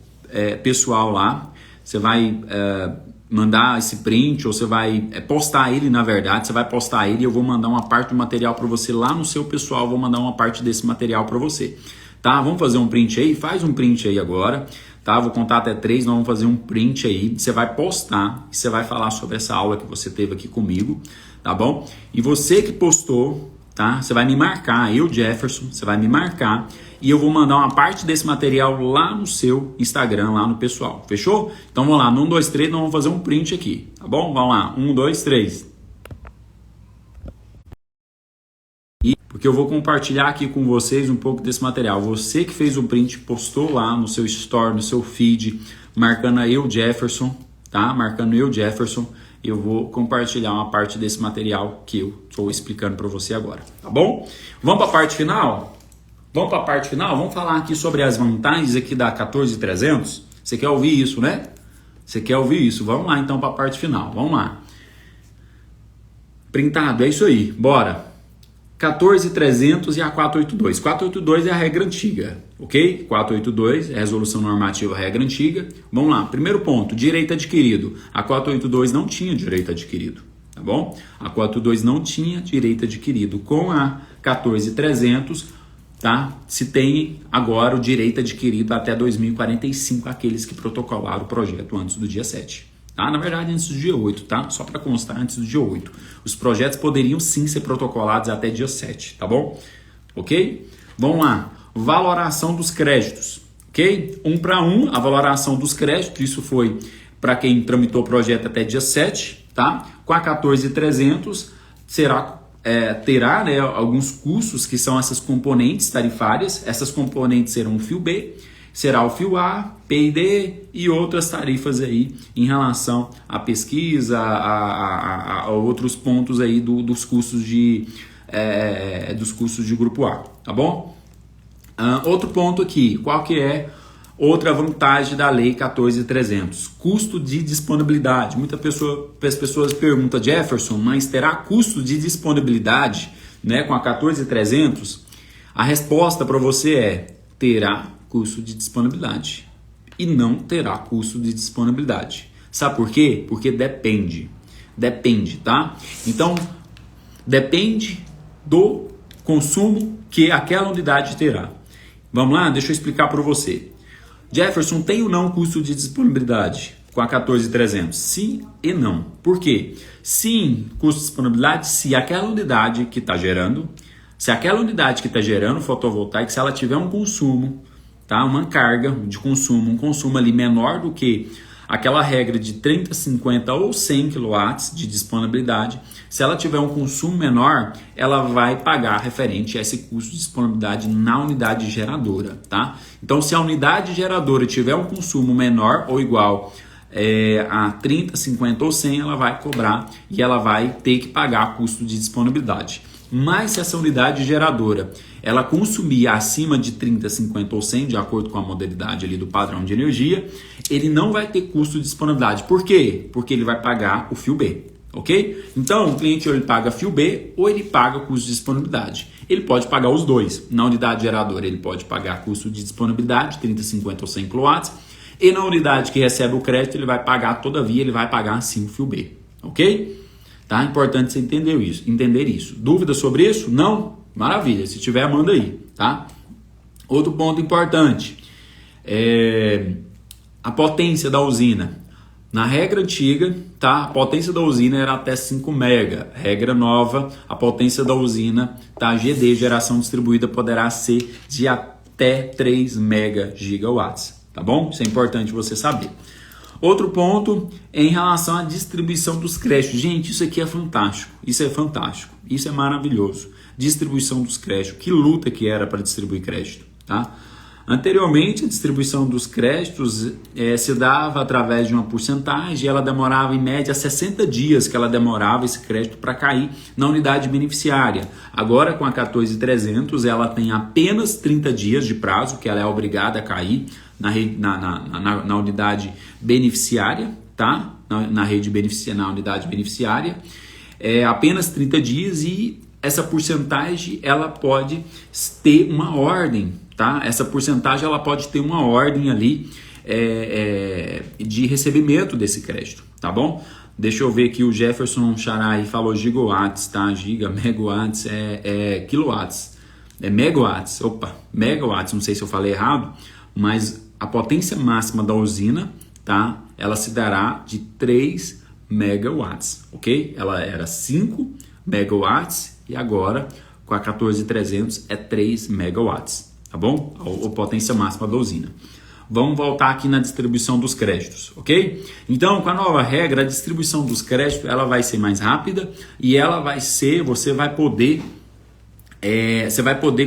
pessoal lá, você vai mandar esse print, ou você vai postar ele, na verdade, você vai postar ele e eu vou mandar uma parte do material para você lá no seu pessoal, vou mandar uma parte desse material para você. Tá? Vamos fazer um print aí? Faz um print aí agora. Tá? Vou contar até 3, nós vamos fazer um print aí, você vai postar e você vai falar sobre essa aula que você teve aqui comigo, tá bom? E você que postou, tá? Você vai me marcar, eu Jefferson, você vai me marcar e eu vou mandar uma parte desse material lá no seu Instagram, lá no pessoal, fechou? Então vamos lá, no 1, 2, 3, nós vamos fazer um print aqui, tá bom? Vamos lá, 1, 2, 3. Porque eu vou compartilhar aqui com vocês um pouco desse material. Você que fez o print, postou lá no seu story, no seu feed, marcando eu Jefferson, tá? Marcando eu Jefferson, eu vou compartilhar uma parte desse material que eu estou explicando para você agora, tá bom? Vamos para a parte final? Vamos falar aqui sobre as vantagens aqui da 14300? Você quer ouvir isso, né? Você quer ouvir isso? Vamos lá então para a parte final, vamos lá. Printado, é isso aí, bora! 14300 e a 482. 482 é a regra antiga, ok? 482 é a resolução normativa, regra antiga. Vamos lá, primeiro ponto, direito adquirido. A 482 não tinha direito adquirido, tá bom? A 482 não tinha direito adquirido. Com a 14300, tá? Se tem agora o direito adquirido até 2045, aqueles que protocolaram o projeto antes do dia 7. Tá? Na verdade, antes do dia 8, tá? Só para constar, antes do dia 8. Os projetos poderiam sim ser protocolados até dia 7, tá bom? Ok? Vamos lá. Valoração dos créditos, ok? 1 para 1, a valoração dos créditos, isso foi para quem tramitou o projeto até dia 7, tá? Com a 14300, terá né, alguns custos que são essas componentes tarifárias. Essas componentes serão o fio B, será o fio A, P&D e outras tarifas aí em relação à pesquisa, a outros pontos aí dos custos de grupo A, tá bom? Outro ponto aqui, qual que é outra vantagem da lei 14300? Custo de disponibilidade. Muitas pessoas perguntam, Jefferson, mas terá custo de disponibilidade, né, com a 14300? A resposta para você é, terá custo de disponibilidade e não terá custo de disponibilidade. Sabe por quê? Porque depende, tá? Então, depende do consumo que aquela unidade terá. Vamos lá? Deixa eu explicar para você. Jefferson, tem ou não custo de disponibilidade com a 14300? Sim e não. Por quê? Sim, custo de disponibilidade se aquela unidade que está gerando, fotovoltaico, se ela tiver um consumo, tá? Uma carga de consumo, um consumo ali menor do que aquela regra de 30, 50 ou 100 kW de disponibilidade, se ela tiver um consumo menor, ela vai pagar referente a esse custo de disponibilidade na unidade geradora, tá? Então, se a unidade geradora tiver um consumo menor ou igual a 30, 50 ou 100 ela vai cobrar e ela vai ter que pagar custo de disponibilidade. Mas se essa unidade geradora ela consumir acima de 30, 50 ou 100, de acordo com a modalidade ali do padrão de energia, ele não vai ter custo de disponibilidade. Por quê? Porque ele vai pagar o fio B, ok? Então o cliente ou ele paga fio B ou ele paga custo de disponibilidade. Ele pode pagar os dois. Na unidade geradora ele pode pagar custo de disponibilidade, 30, 50 ou 100 kW, e na unidade que recebe o crédito ele vai pagar, todavia ele vai pagar sim o fio B, ok? Tá? Importante você entender isso. Dúvida sobre isso? Não? Maravilha. Se tiver, manda aí, tá? Outro ponto importante é a potência da usina. Na regra antiga, tá? A potência da usina era até 5 mega. Regra nova, a potência da usina, tá? GD, geração distribuída, poderá ser de até 3 mega gigawatts, tá bom? Isso é importante você saber. Outro ponto é em relação à distribuição dos créditos. Gente, isso aqui é fantástico. Isso é fantástico. Isso é maravilhoso. Distribuição dos créditos. Que luta que era para distribuir crédito, tá? Anteriormente, a distribuição dos créditos se dava através de uma porcentagem e ela demorava em média 60 dias que ela demorava esse crédito para cair na unidade beneficiária. Agora, com a 14.300, ela tem apenas 30 dias de prazo que ela é obrigada a cair na unidade beneficiária, tá? Na unidade beneficiária, apenas 30 dias e essa porcentagem ela pode ter uma ordem, tá? Essa porcentagem ela pode ter uma ordem ali de recebimento desse crédito, tá bom? Deixa eu ver aqui, o Jefferson Charai falou gigawatts, tá? Giga, megawatts quilowatts, megawatts, megawatts, não sei se eu falei errado, mas a potência máxima da usina, tá? Ela se dará de 3 megawatts, ok? Ela era 5 megawatts e agora com a 14.300 é 3 megawatts, tá bom? A potência máxima da usina. Vamos voltar aqui na distribuição dos créditos, ok? Então, com a nova regra, a distribuição dos créditos ela vai ser mais rápida e ela vai ser, você vai poder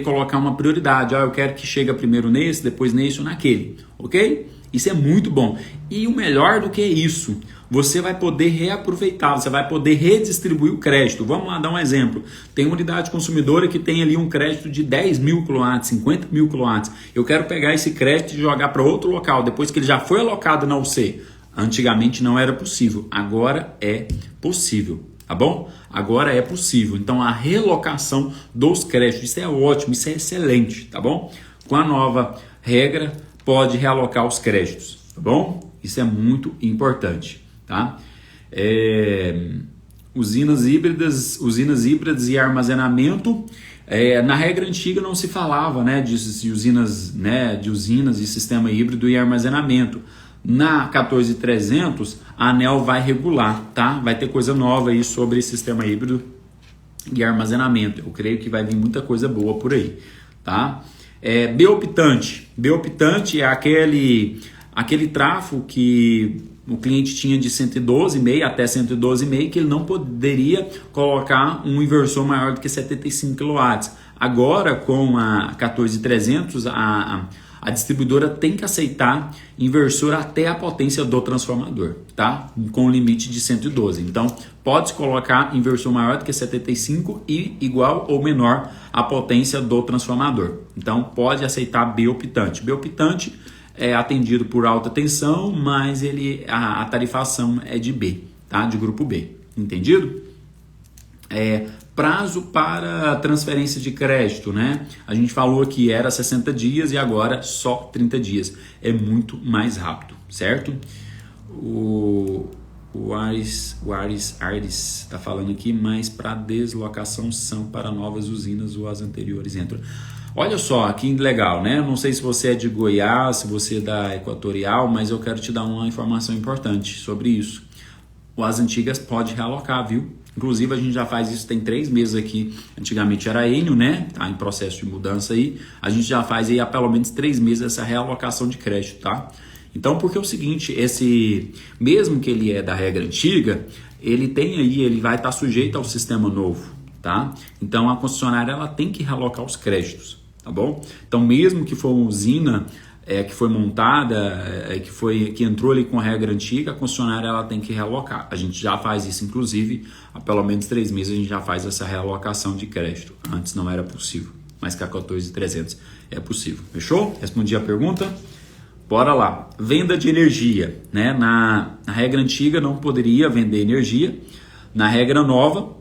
colocar uma prioridade. Eu quero que chegue primeiro nesse, depois nesse ou naquele, ok? Isso é muito bom. E o melhor do que isso, você vai poder reaproveitar, você vai poder redistribuir o crédito. Vamos lá dar um exemplo. Tem uma unidade consumidora que tem ali um crédito de 10 mil kW, 50 mil kW. Eu quero pegar esse crédito e jogar para outro local, depois que ele já foi alocado na UC. Antigamente não era possível, agora é possível. Tá bom? Agora é possível. Então a relocação dos créditos, isso é ótimo, isso é excelente, tá bom? Com a nova regra, pode realocar os créditos, tá bom? Isso é muito importante, tá? Usinas híbridas e armazenamento. Na regra antiga não se falava, né, de usinas e sistema híbrido e armazenamento. Na 14.300, a ANEEL vai regular, tá? Vai ter coisa nova aí sobre sistema híbrido e armazenamento. Eu creio que vai vir muita coisa boa por aí, tá? Bioptante. Bioptante é aquele trafo que o cliente tinha de 112,5 até 112,5 que ele não poderia colocar um inversor maior do que 75 kW. Agora, com a 14.300, a distribuidora tem que aceitar inversor até a potência do transformador, tá? Com limite de 112. Então, pode colocar inversor maior do que 75 e igual ou menor à potência do transformador. Então, pode aceitar bioptante. Bioptante é atendido por alta tensão, mas a tarifação é de B, tá? De grupo B. Entendido? Prazo para transferência de crédito, né? A gente falou que era 60 dias e agora só 30 dias. É muito mais rápido, certo? O Ares está falando aqui, mas para deslocação são para novas usinas ou as anteriores entram. Olha só, que legal, né? Não sei se você é de Goiás, se você é da Equatorial, mas eu quero te dar uma informação importante sobre isso. As antigas pode realocar, viu? Inclusive a gente já faz isso tem 3 meses aqui. Antigamente era Enio, né? Tá em processo de mudança aí. A gente já faz aí há pelo menos 3 meses essa realocação de crédito, tá? Então, porque é o seguinte, mesmo que ele é da regra antiga, ele vai estar sujeito ao sistema novo, tá? Então a concessionária ela tem que realocar os créditos, tá bom? Então, mesmo que for uma usina que foi montada, que entrou ali com a regra antiga, a concessionária ela tem que realocar. A gente já faz isso, inclusive, há pelo menos 3 meses a gente já faz essa realocação de crédito. Antes não era possível, mas com a 14.300 é possível. Fechou? Respondi a pergunta? Bora lá. Venda de energia, né? Na regra antiga não poderia vender energia. Na regra nova,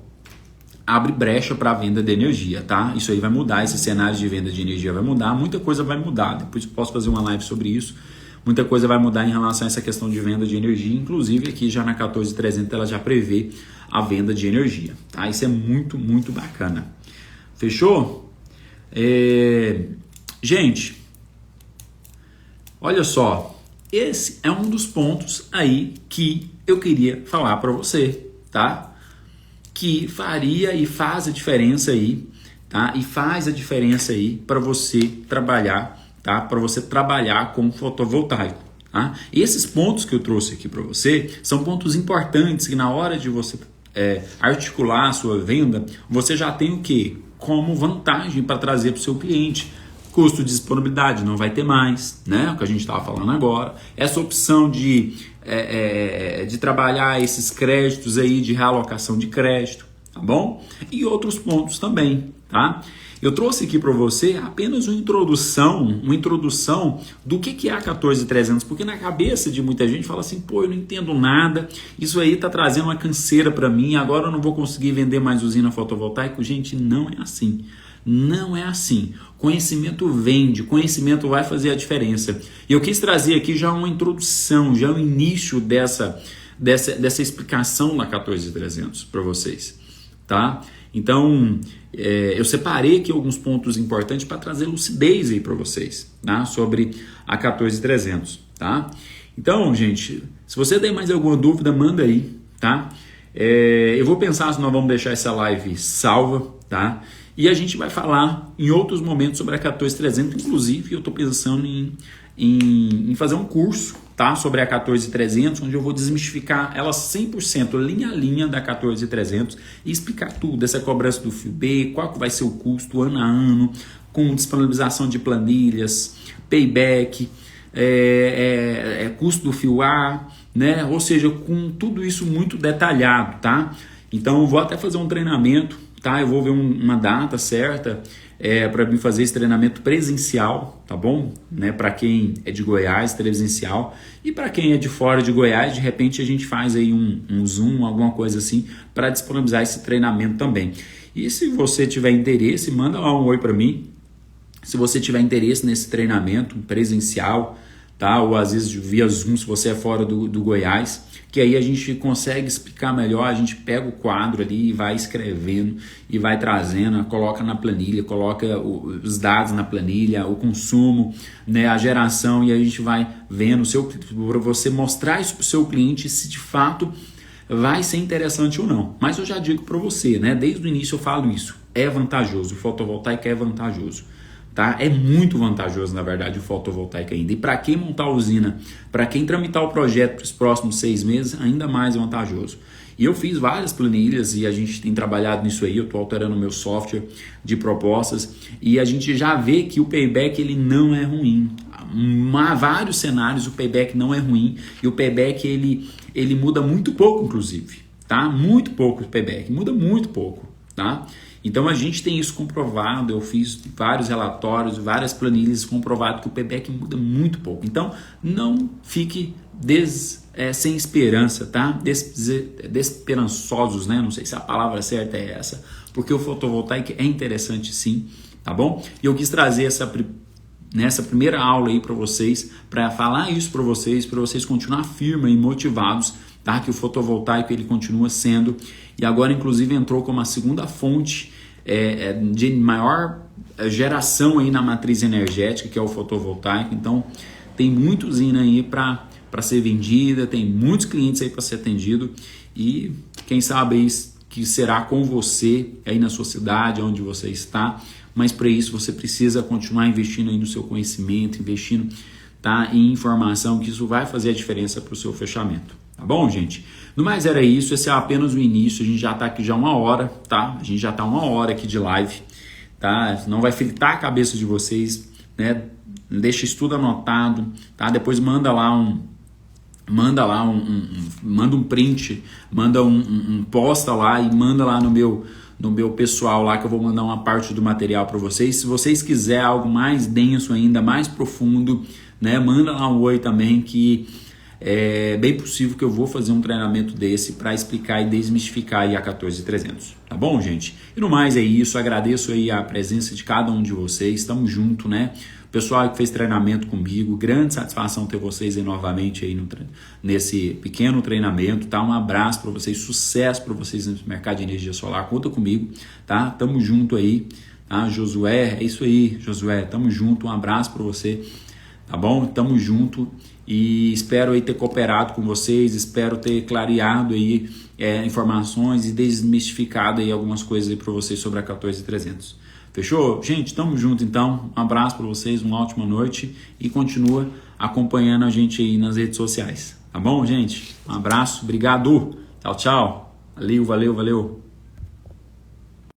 abre brecha para a venda de energia, tá? Isso aí vai mudar, esse cenário de venda de energia vai mudar, muita coisa vai mudar. Depois eu posso fazer uma live sobre isso. Muita coisa vai mudar em relação a essa questão de venda de energia, inclusive aqui já na 14.300 ela já prevê a venda de energia, tá? Isso é muito, muito bacana. Fechou? Gente, olha só, esse é um dos pontos aí que eu queria falar para você, tá? Que faria e faz a diferença aí, tá? E faz a diferença aí para você trabalhar, tá? Para você trabalhar com fotovoltaico, tá? E esses pontos que eu trouxe aqui para você são pontos importantes que na hora de você articular a sua venda, você já tem o quê? Como vantagem para trazer para o seu cliente. Custo de disponibilidade não vai ter mais, né? O que a gente estava falando agora. Essa opção de trabalhar esses créditos aí, de realocação de crédito, tá bom? E outros pontos também, tá? Eu trouxe aqui para você apenas uma introdução do que é a 14.300, porque na cabeça de muita gente fala assim, pô, eu não entendo nada, isso aí tá trazendo uma canseira para mim, agora eu não vou conseguir vender mais usina fotovoltaica. Gente, não é assim. Não é assim. Conhecimento vende, conhecimento vai fazer a diferença. E eu quis trazer aqui já uma introdução, já o início dessa explicação na 14.300 para vocês, tá? Então, eu separei aqui alguns pontos importantes para trazer lucidez aí para vocês, tá? Sobre a 14.300, tá? Então, gente, se você tem mais alguma dúvida, manda aí, tá? Eu vou pensar se nós vamos deixar essa live salva, tá? E a gente vai falar em outros momentos sobre a 14.300, inclusive eu estou pensando em fazer um curso, tá? Sobre a 14.300, onde eu vou desmistificar ela 100%, linha a linha da 14.300 e explicar tudo, essa cobrança do fio B, qual que vai ser o custo ano a ano, com disponibilização de planilhas, payback, custo do fio A, né? Ou seja, com tudo isso muito detalhado, tá? Então eu vou até fazer um treinamento, tá? Eu vou ver uma data certa para mim fazer esse treinamento presencial, tá bom? Né? Para quem é de Goiás, presencial. E para quem é de fora de Goiás, de repente a gente faz aí um Zoom, alguma coisa assim, para disponibilizar esse treinamento também. E se você tiver interesse, manda lá um oi para mim. Se você tiver interesse nesse treinamento presencial, tá? Ou às vezes via Zoom, se você é fora do Goiás, que aí a gente consegue explicar melhor, a gente pega o quadro ali e vai escrevendo e vai trazendo, coloca na planilha, coloca os dados na planilha, o consumo, né, a geração, e a gente vai vendo para você mostrar isso para o seu cliente se de fato vai ser interessante ou não. Mas eu já digo para você, né, desde o início eu falo isso, é vantajoso, o fotovoltaico é vantajoso. Tá? É muito vantajoso, na verdade, o fotovoltaico ainda. E para quem montar a usina, para quem tramitar o projeto para os próximos 6 meses, ainda mais vantajoso. E eu fiz várias planilhas e a gente tem trabalhado nisso aí, eu estou alterando o meu software de propostas e a gente já vê que o payback ele não é ruim. Há vários cenários o payback não é ruim e o payback ele muda muito pouco, inclusive. Tá? Muito pouco o payback, muda muito pouco. Tá? Então a gente tem isso comprovado, eu fiz vários relatórios, várias planilhas comprovado que o payback muda muito pouco. Então não fique sem esperança, tá? Desesperançosos, né? Não sei se a palavra certa é essa, porque o fotovoltaico é interessante sim, tá bom? E eu quis trazer nessa primeira aula aí para vocês, para falar isso para vocês continuar firmes e motivados, tá? Que o fotovoltaico ele continua sendo, e agora inclusive entrou como a segunda fonte de maior geração aí na matriz energética, que é o fotovoltaico. Então tem muita usina aí para ser vendida, tem muitos clientes aí para ser atendido, e quem sabe aí que será com você aí na sua cidade, onde você está. Mas para isso você precisa continuar investindo aí no seu conhecimento, investindo, tá, em informação, que isso vai fazer a diferença para o seu fechamento. Tá bom, gente? No mais era isso, esse é apenas o início, a gente já está aqui já 1 hora, tá? A gente já está 1 hora aqui de live, tá? Não vai fritar a cabeça de vocês, né? deixa isso tudo anotado, tá? Depois manda um print, posta lá e manda lá no meu pessoal lá, que eu vou mandar uma parte do material para vocês. Se vocês quiserem algo mais denso ainda, mais profundo, né, manda lá um oi também, que é bem possível que eu vou fazer um treinamento desse para explicar e desmistificar aí a 14300, tá bom, gente? E no mais é isso, agradeço aí a presença de cada um de vocês, estamos junto, né? O pessoal que fez treinamento comigo, grande satisfação ter vocês aí novamente aí nesse pequeno treinamento, tá? Um abraço para vocês, sucesso para vocês no mercado de energia solar, conta comigo, tá? Tamo junto aí, tá? Josué, é isso aí, Josué, tamo junto, um abraço para você, tá bom? Tamo junto. E espero aí ter cooperado com vocês, espero ter clareado aí informações e desmistificado aí algumas coisas aí para vocês sobre a 14300. Fechou? Gente, tamo junto então. Um abraço para vocês, uma ótima noite e continua acompanhando a gente aí nas redes sociais. Tá bom, gente? Um abraço, obrigado. Tchau, tchau. Valeu, valeu, valeu.